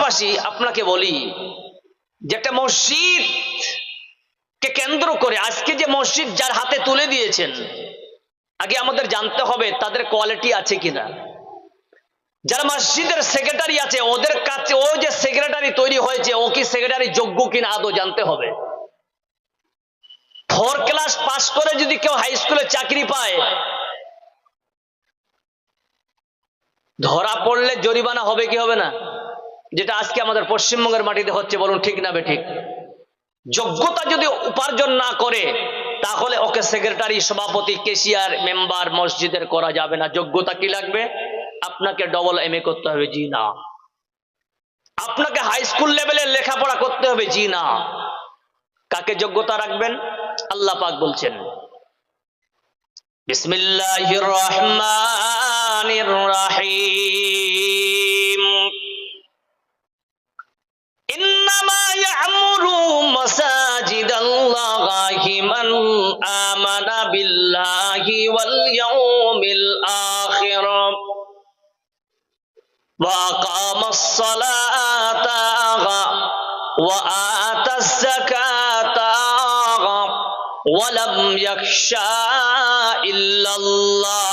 পাশাপাশি আপনাকে বলি যে একটা মসজিদ কে কেন্দ্র করে আজকে যে মসজিদ যার হাতে তুলে দিয়েছেন, আগে আমাদের জানতে হবে তাদের কোয়ালিটি আছে কিনা। যারা মসজিদের সেক্রেটারি আছে ওদের কাছে ও যে সেক্রেটারি তৈরি হয়েছে ও কি সেক্রেটারি যোগ্য কিনা আদৌ জানতে হবে। 4 ক্লাস পাস করে যদি কেউ হাই স্কুলে চাকরি পায়, ধরা পড়লে জরিমানা হবে কি হবে না? যেটা আজকে আমাদের পশ্চিমবঙ্গের মাটিতে হচ্ছে, বলুন ঠিক না বেঠিক? যোগ্যতা যদি উপার্জন না করে তাহলে ওকে সেক্রেটারি, সভাপতি, ক্যাশিয়ার, মেম্বার মসজিদের করা যাবে না। যোগ্যতা কি লাগবে? আপনাকে ডবল MA করতে হবে? জি না। আপনাকে হাই স্কুল লেভেলে লেখাপড়া করতে হবে? জি না। কাকে যোগ্যতা রাখবেন? আল্লাহ পাক বলছেন বিসমিল্লাহির রহমানির রহিম, ইন্নামা ইয়া'মুরু মাসাজিদাল্লাহি মান আমানা বিল্লাহি ওয়াল ইয়াউমিল আখির ওয়া আকামাস সালাতা ওয়া আতাস যাকাতা ওয়া লাম ইয়াখশা ইল্লাল্লাহ।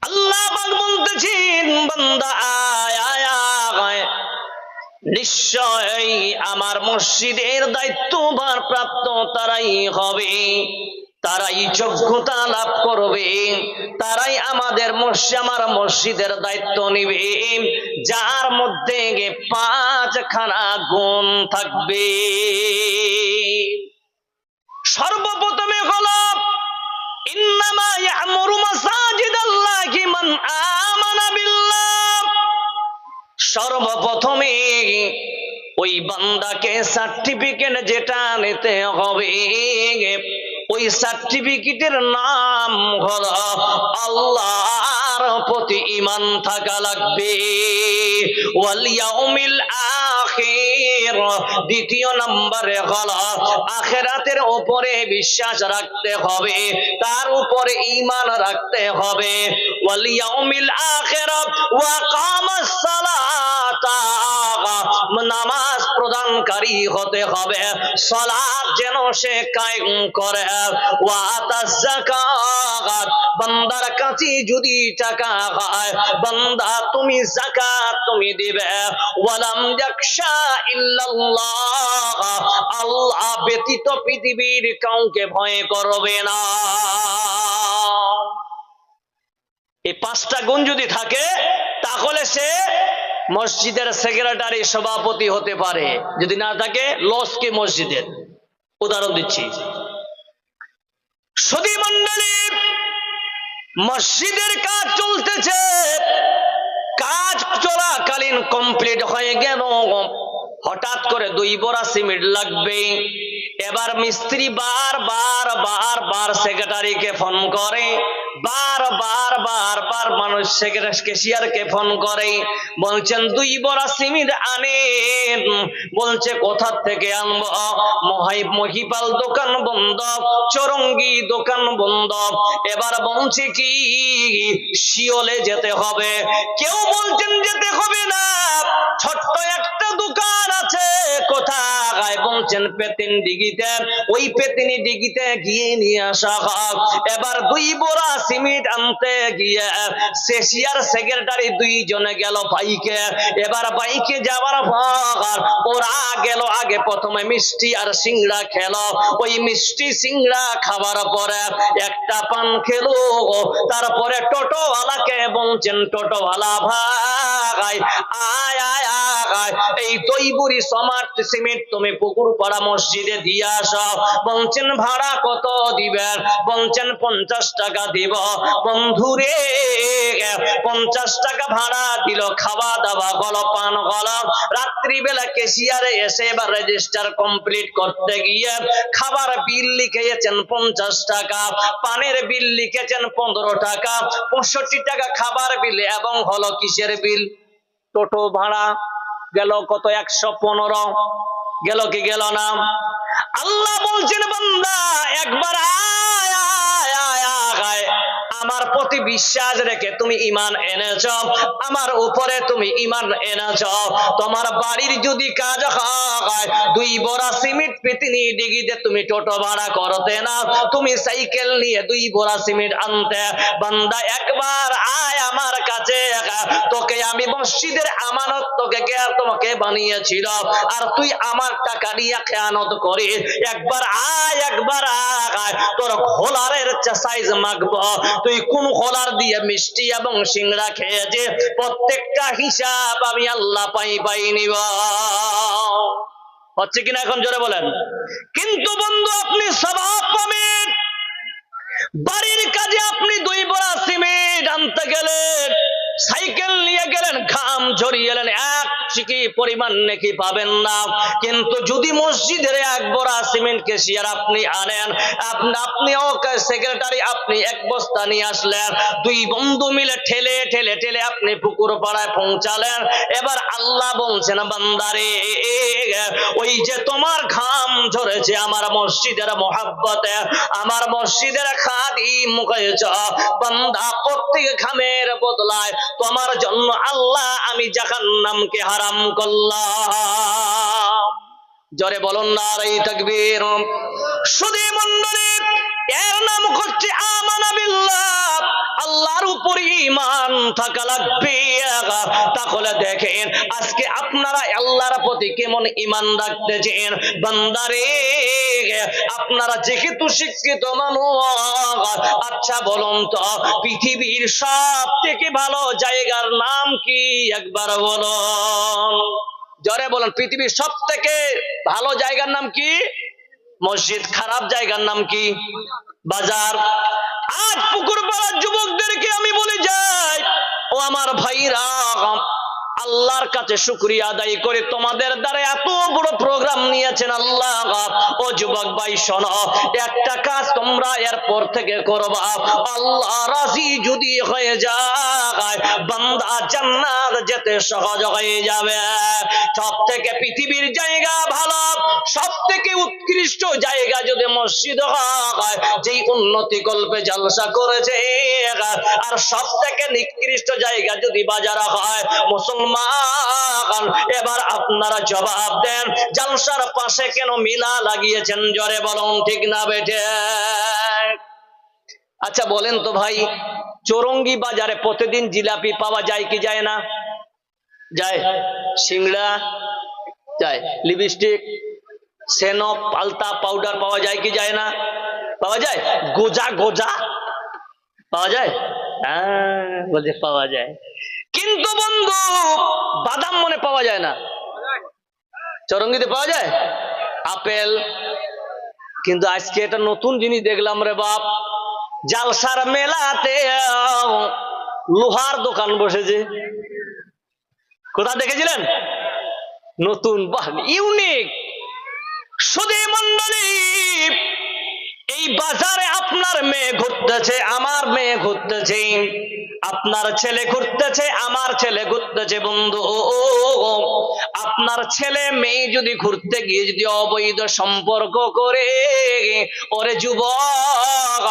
আল্লাহ পাক বলতেছেন, বান্দা আয় নিশ্চয়ই আমার মসজিদের দায়িত্বভার প্রাপ্ত তারাই হবে, তারাই যোগ্যতা লাভ করবে, তারাই আমার মসজিদের দায়িত্ব নিবে যার মধ্যে 5 খানা গুণ থাকবে। সর্বপ্রথমে হলো ইন্নামা ইয়া'মুরু মাসাজিদাল্লাহি মান আমানা বিল্লাহ। সর্বপ্রথমে ওই বান্দাকে সার্টিফিকেট যেটা নিতে হবে, ওই সার্টিফিকেটের নাম হলো আল্লাহর প্রতি ঈমান থাকা লাগবে, ওয়াল ইয়াউমিল আখির। দ্বিতীয় নম্বরে হলো আখিরাতের উপরে বিশ্বাস রাখতে হবে, তার উপরে ঈমান রাখতে হবে। ওয়াল ইয়াউমিল আখির ওয়া কামাস সালাতা, নামাজ প্রদানকারী হতে হবে, সালাত যেন সে কায়েম করে। ওয়া আতাস যাকাত, বান্দার কাছে যদি টাকা হয় বান্দা তুমি যাকাত তুমি দিবে। ওয়ালাম ইয়াখশা ইল্লাল্লাহ, আল্লাহ ব্যতীত পৃথিবীর কাউকে ভয় করবে না। এই 5টা গুণ যদি থাকে তাহলে সে মসজিদের সেক্রেটারি, সভাপতি হতে পারে। যদি না থাকে লস কি মসজিদের? উদাহরণ দিচ্ছি, সুধী মণ্ডলী, মসজিদের কাজ চলতেছে, কাজ চলাকালীন কমপ্লিট হয়ে গেল, হঠাৎ করে 2 বোরা সিমেন্ট লাগবে। এবার মিস্ত্রি বারবার সেক্রেটারিকে ফোন করে, বারবার মানুষ ক্যাশিয়ারকে ফোন করে, বলছেন 2 বোরা সিমেন্ট আনেন। বলছে কোথা থেকে আনবো? মহিপাল দোকান বন্ধ, চরঙ্গি দোকান বন্ধ। এবার বলছে কি শিওলে যেতে হবে। কেউ বলছেন যেতে হবে না, ছোট্ট একটা দোকান আছে। কোথায়? বলছেন পেতিন ডিগিতে। ওই পেতিনি ডিগিতে গিয়ে নিয়ে আসা হোক। এবার 2 বোরা সিমেন্ট আনতে গিয়ে ক্যাশিয়ার সেক্রেটারি 2 জনে গেল বাইকে। এবার বাইকে যাওয়ার পর ওরা গেল আগে প্রথমে মিষ্টি আর সিংড়া খেলো। ওই মিষ্টি সিংড়া খাবার পরে একটা পান খেলো। তারপরে টোটোওয়ালাকে বলছেন, টোটোওয়ালা ভাই আয় এই তৈবুরি সমার্ট সিমেন্ট তুমি পুকুরপাড়া মসজিদে দিয়ে আসো। বলছেন ভাড়া কত দিবেন? বলছেন 50 টাকা দিব। বন্ধুরে 50 টাকা ভাড়া দিল, খাওয়া দাওয়া হলো, পান হলো। রাত্রিবেলা ক্যাশিয়ারে এসে এবার রেজিস্টার কমপ্লিট করতে গিয়ে খাবার বিল লিখেছেন 50 টাকা, পানের বিল লিখেছেন 15 টাকা, 65 টাকা খাবার বিল এবং হলো কিসের বিল? টোটো ভাড়া গেল কত? 115। গেল কি গেল না? আল্লাহ বলছেন বান্দা একবার আমার প্রতি বিশ্বাস রেখে তুমি ঈমান এনেছ, আমার উপরে তুমি ঈমান এনেছ। তোমার বাড়ির যদি কাজ হয়, 2 বোরা সিমেন্ট পেতিনি ডিগিতে তুমি টোটো ভাড়া করতে না, তুমি সাইকেল নিয়ে 2 বোরা সিমেন্ট আনতে। বান্দা একবার আয় আমার কাছে, তোকে আমি মসজিদের আমানত তোকে কে তোমাকে বানিয়েছিল, আর তুই আমার টাকা নিয়ে খেয়ানত করিস। একবার আয়, একবার আয়, তোর খোলারের সাইজ মাগব। তুই কোন খোলার দিয়ে মিষ্টি এবং সিংড়া খেয়েছে, প্রত্যেকটা হিসাব আমি আল্লাহ পাই নিব। হচ্ছে কিনা এখন জোরে বলেন। কিন্তু বন্ধু আপনি সওয়াব পাবেন, বাড়ির কাজে আপনি 2 বোরা সিমেন্ট আনতে গেলেন, সাইকেল নিয়ে গেলেন, ঘাম ঝরিয়ে এলেন, 1 চিকি পরিমাণ নেকি পাবেন না। কিন্তু যদি মসজিদের 1 বোরা সিমেন্ট কেশিয়ার আপনি আনেন, আপনিও সেক্রেটারি, আপনি 1 বস্তা নিয়ে আসলেন, 2 বন্ধু মিলে ঠেলে ঠেলে ঠেলে আপনি পুকুর পাড়ায় পৌঁছালেন। এবার আল্লাহ বলছেন, বান্দারে ওই যে তোমার ঘাম ঝরেছে আমার মসজিদের মহব্বতে, আমার মসজিদের খাদিম হয়েছ, বান্দা প্রত্যেক ঘামের বদলায় তোমার জন্য আল্লাহ আমি জাহান্নামকে হারাম করলাম। জোরে বলুন নারে তাকবীর। শুধু মণ্ডলী, এর নাম হচ্ছে আমানা বিল্লাহ, আল্লাহর উপর ঈমান থাকা লাগবে। তাহলে দেখেন আজকে আপনারা আল্লাহর প্রতি কেমন ঈমান রাখতেছেন। বান্দারে আপনারা যেহেতু শিক্ষিত মানুষ, আচ্ছা বলুন তো পৃথিবীর সব থেকে ভালো জায়গার নাম কি একবার বলুন, জোরে বলুন। পৃথিবীর সব থেকে ভালো জায়গার নাম কি? মসজিদ। খারাপ জায়গার নাম কি? বাজার। আজ পুকুর পাড়ার যুবকদেরকে আমি বলে যাই, ও আমার ভাইরা, আল্লাহর কাছে শুকরিয়া আদায় করে তোমাদের দ্বারা এত বড় প্রোগ্রাম নিয়েছেন আল্লাহ। ও যুবক ভাই শোনো, একটা কাজ তোমরা এরপর থেকে করবা, আল্লাহ রাজি যদি হয়ে যায় বান্দা জান্নাত যেতে সহজ হয়ে যাবে। সব থেকে পৃথিবীর জায়গা ভালো, সব থেকে উৎকৃষ্ট জায়গা যদি মসজিদ হয়, যেই উন্নতি কল্পে জলসা করেছে, আর সব থেকে নিকৃষ্ট জায়গা যদি বাজার হয় মুসলমান। এবার আপনারা জবাব দেন, জলসার পাশে কেন মিলা লাগিয়েছেন? জোরে বলুন ঠিক না বেঠে? আচ্ছা বলেন তো ভাই, চৌরঙ্গি বাজারে প্রতিদিন জিলাপি পাওয়া যায় কি যায় না? যায়। সিংড়া যায়, লিপস্টিক, সেনো, পালতা, পাউডার পাওয়া যায় কি যায় না? পাওয়া যায়। গোজা গোজা পাওয়া যায়, হ্যাঁ বলছে পাওয়া যায়। কিন্তু বন্ধু বাদাম মনে পাওয়া যায় না? চৌরঙ্গিতে পাওয়া যায় আপেল। কিন্তু আজকে এটা নতুন জিনিস দেখলাম রে বাপ, জালসার মেলাতে লোহার দোকান বসেছে। কোথা দেখেছিলেন? নতুন, বাহ, ইউনিক। শুধু মণ্ডলী, এই বাজারে আপনার মেয়ে ঘুরতেছে, আমার মেয়ে ঘুরতেছে, আপনার ছেলে ঘুরতেছে, আমার ছেলে ঘুরতেছে। বন্ধু, আপনার ছেলে মেয়ে যদি ঘুরতে গিয়ে যদি অবৈধ সম্পর্ক করে, ওরে যুবক,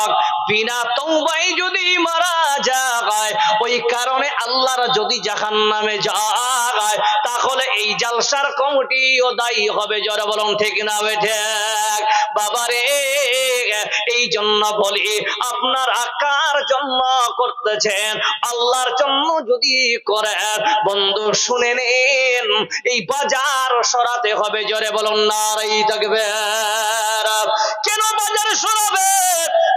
বিনা তওবায় যদি মারা যায়, ওই কারণে আল্লাহর যদি জাহান্নামে যায়, তাহলে এই জালসার কমিটিও দায়ী হবে। জোরে বলুন ঠিক না বেঠে? বাবারে, এই জন্য বলি আপনারা কার জন্য করতেছেন? আল্লাহর জন্য যদি করেন, বন্ধু শুনে নেন, এই বাজার সরাতে হবে। জোরে বলুন নারে তাকবীর। কেন বাজার সরাবে?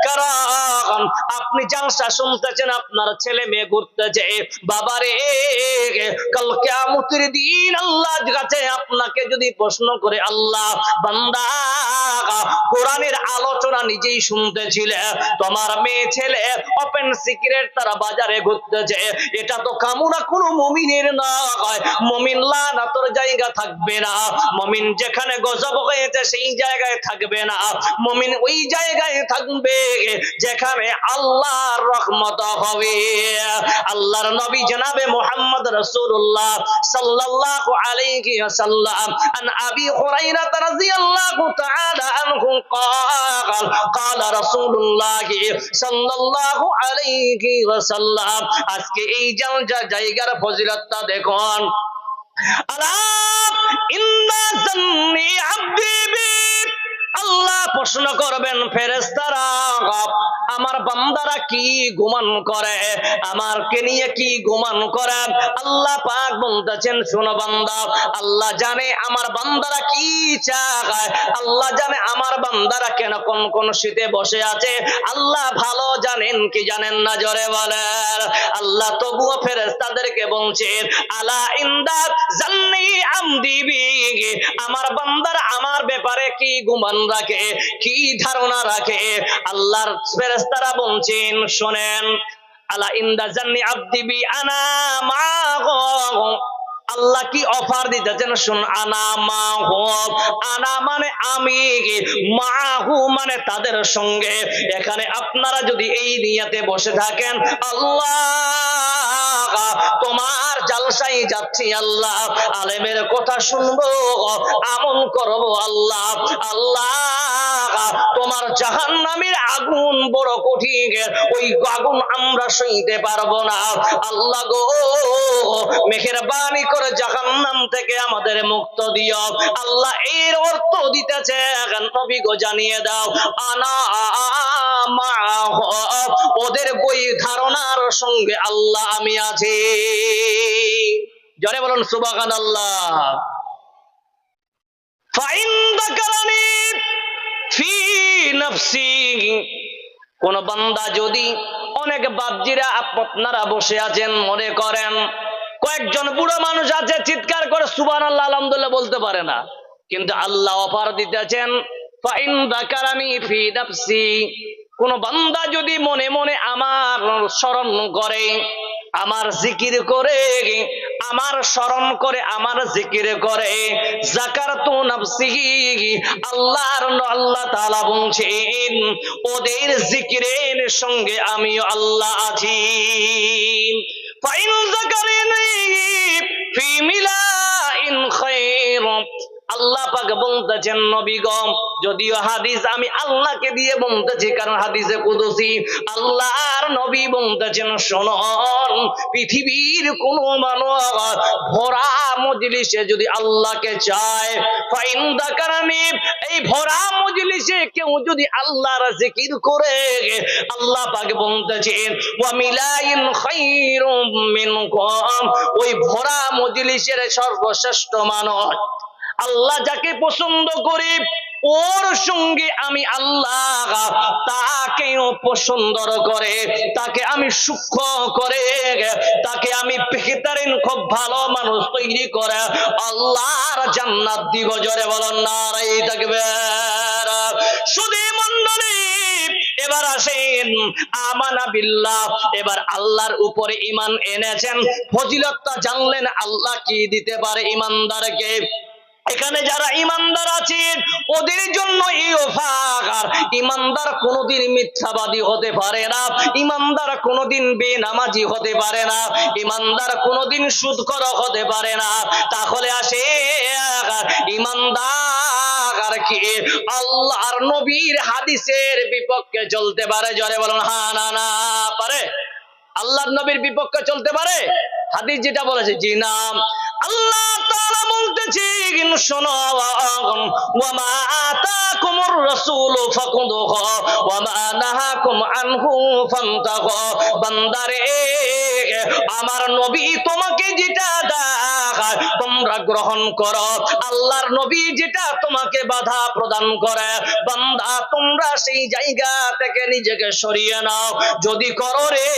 কারণ আপনি জালসা শুনতেছেন, আপনার ছেলে মেয়ে ঘুরতেছে। বাবারে, কাল কিয়ামতের দিন আল্লাহর কাছে আপনাকে যদি প্রশ্ন করে, আল্লাহ বান্দা কোরআনের আলোচনা নিজেই শুনতেছিলে, তোমার মেয়ে ছেলে ওপেন সিক্রেট তারা বাজারে ঘুরতেছে, এটা তো কামনা কোনো মুমিনের নয়। মুমিন লানাতের জায়গা থাকবে না, মুমিন যেখানে গজব হয়েছে সেই জায়গায় থাকবে না, মুমিন ওই জায়গায় থাকবে যেখানে সেখানে আল্লাহর রহমত হবে। আল্লাহর নবী জনাবে মুহাম্মদ রাসূলুল্লাহ সাল্লাল্লাহু আলাইহি ওয়াসাল্লাম আন আবি হুরায়রা রাদিয়াল্লাহু তাআলা আনহু قال قال رسول الله সাল্লাল্লাহু আলাইহি ওয়াসাল্লাম। আজকে এই জায়গার ফজিলতটা দেখুন। আলা ইন্না জান্নি আবদি বি, আল্লাহ প্রশ্ন করবেন ফেরেশতারা, আমার বান্দারা কি গুমান করে, আমারকে নিয়ে কি গুমান করে। আল্লাহ পাক বলতেছেন, শোনো বান্দা, আল্লাহ জানে আমার বান্দারা কি চায়, আল্লাহ জানে আমার বান্দারা কেন কোন কোন শীতে বসে আছে, আল্লাহ ভালো জানেন কি জানেন না, জোরে বলেন। আল্লাহ তবুও ফেরেশতাদেরকে বলছেন, আলা ইন্দা জান্নি আমদি বি, আমার বান্দারা আমার ব্যাপারে কি গুমান রাখে, কি ধারণা রাখে। আল্লাহর ফেরেশতারা বলছেন, শুনেন, আলা ইন্দা জান্নি আবদি বি আনা মাহু, আল্লাহ কি অফার দিতেছেন, শুন, আনা মাহু, আনা মানে আমি, মাহু মানে তাদের সঙ্গে। এখানে আপনারা যদি এই নিয়তে বসে থাকেন, আল্লাহ তোমার জালসায় যাচ্ছি, আল্লাহ আলেমের কথা শুনবো, আমল করবো, আল্লাহ আল্লাহ তোমার জাহান্নামের আগুন বড় কঠিন, ওই আগুন আমরা সইতে পারবো না, আল্লাহ গো মেহেরবানি করে জাহান্নাম থেকে আমাদের মুক্ত দিও। আল্লাহ এর অর্থ দিতেছে, নবী গো জানিয়ে দাও, আনা মাহু, ওদের ওই ধারণার সঙ্গে আল্লাহ আমি আছি। জোরে বলুন সুবহানাল্লাহ। ফাইন যাকারানি ফি নাফসি, কোন বান্দা যদি, অনেক বাপজিরা আপনারা বসে আছেন, মনে করেন কয়েকজন বুড়ো মানুষ আছে চিৎকার করে সুবহানাল্লাহ আলহামদুলিল্লাহ বলতে পারে না, কিন্তু আল্লাহ অফার দিতেছেন, ফাইন যাকারানি ফি নাফসি, কোন বান্দা যদি মনে মনে আমার স্মরণ করে, আমার জিকির করে, আমার স্মরণ করে, আমার জিকির করে, যাকারতু নাফসিহি, আল্লাহ তাআলা বলছেন ওদের জিকিরের সঙ্গে আমিও আল্লাহ আছি। ফাইন যাকারানি ফি মিলাইন খায়র, আল্লাহ পাক বলতেছেন, নবী গো, যদিও হাদিস আমি আল্লাহকে দিয়ে বলতেছি, কারণ হাদিসে কুদসি আল্লাহর নবী বলতেছেন, শুনুন, পৃথিবীর কোন মানুষ ভরা মজলিসে যদি আল্লাহকে চায়, ফাইন যাকারানি, এই ভরা মজলিসে কেউ যদি আল্লাহর জিকির করে, আল্লাহ পাক বলতেছেন, ওয়া মিলাইন খায়রুম মিনকুম, ওই ভরা মজলিসের সর্বশ্রেষ্ঠ মানুষ, আল্লাহ যাকে পছন্দ করে, ওর সঙ্গে আমি আল্লাহ তাকেও পছন্দ করে, তাকে আমি সূক্ষ্ম করে, তাকে আমি বেহতরিন খুব ভালো মানুষ তৈরি করে আল্লাহর জান্নাত দিব। জোরে বলেন নারায়ে তাকবীর। শুধু মণ্ডলী, এবার আসেন, আমানা বিল্লাহ, এবার আল্লাহর উপরে ঈমান এনেছেন, ফজিলতটা জানলেন, আল্লাহ কি দিতে পারে ঈমানদারকে। এখানে যারা ঈমানদার আছেন ওদের জন্য এই অফার, ঈমানদার কোনোদিন মিথ্যাবাদী হতে পারে না, ঈমানদার কোনোদিন বেনামাজি হতে পারে না, ঈমানদার কোনোদিন সুদখোর হতে পারে না। তাহলে আসে ঈমানদার কি আল্লাহর নবীর হাদিসের বিপক্ষে চলতে পারে? জোরে বলুন হ্যাঁ না না পারে? আল্লাহর নবীর বিপক্ষে চলতে পারে? হাদিস যেটা বলেছে জি না। আল্লাহ তাআলা বলতেছেন, শোনো, ওয়া মা আতাকুমুর রাসূলু ফাখুযুহু ওয়া মা নাহাকুম আনহু ফান্তাহু, বান্দারে আমার নবী তোমাকে যেটা দেখায় তোমরা গ্রহণ করো, আল্লাহর নবী যেটা তোমাকে বাধা প্রদান করে বান্দা তোমরা সেই জায়গা থেকে নিজেকে সরিয়ে নাও। যদি করো রে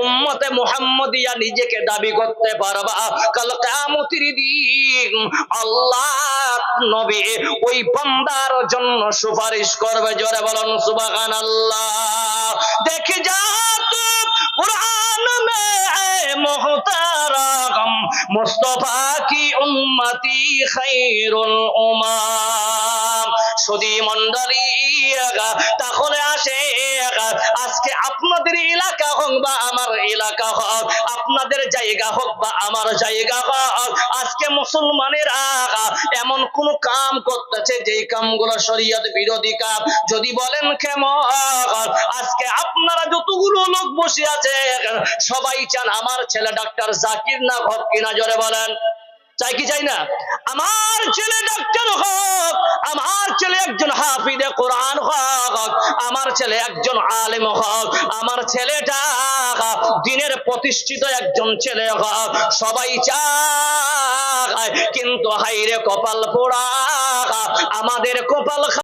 উম্মতে মুহাম্মদিয়া নিজেকে দাবি করতে পারবা, কাল কিয়ামতের দিন আল্লাহ নবী ওই বান্দার জন্য সুপারিশ করবে। জোরে বলুন সুবহানাল্লাহ। দেখে যা তো কুরআন মে মুহতারাম মুস্তাফা কি উম্মতি খায়রুল উম্মাম, সুধী মণ্ডলী, তাহলে আসে আজকে আপনাদের এলাকা হোক বা আমার এলাকা হোক, আপনাদের জায়গা হোক বা আমার জায়গা হোক, আজকে মুসলমানেরা এমন কোন কাম করতেছে যেই কামগুলো শরীয়ত বিরোধী কাম। যদি বলেন কেমন, আজকে আপনারা যতগুলো লোক বসে আছে সবাই চান আমার ছেলে ডাক্তার জাকির না হোক কিনা, জোরে বলেন চাই কি চাই না? আমার ছেলে ডাক্তার হোক, আমার ছেলে একজন হাফিজে কোরআন হোক, আমার ছেলে একজন আলেম হোক, আমার ছেলেটা দিনের প্রতিষ্ঠিত একজন ছেলে হোক, সবাই চায়। কিন্তু হাইরে কপাল পোড়া, আমাদের কপাল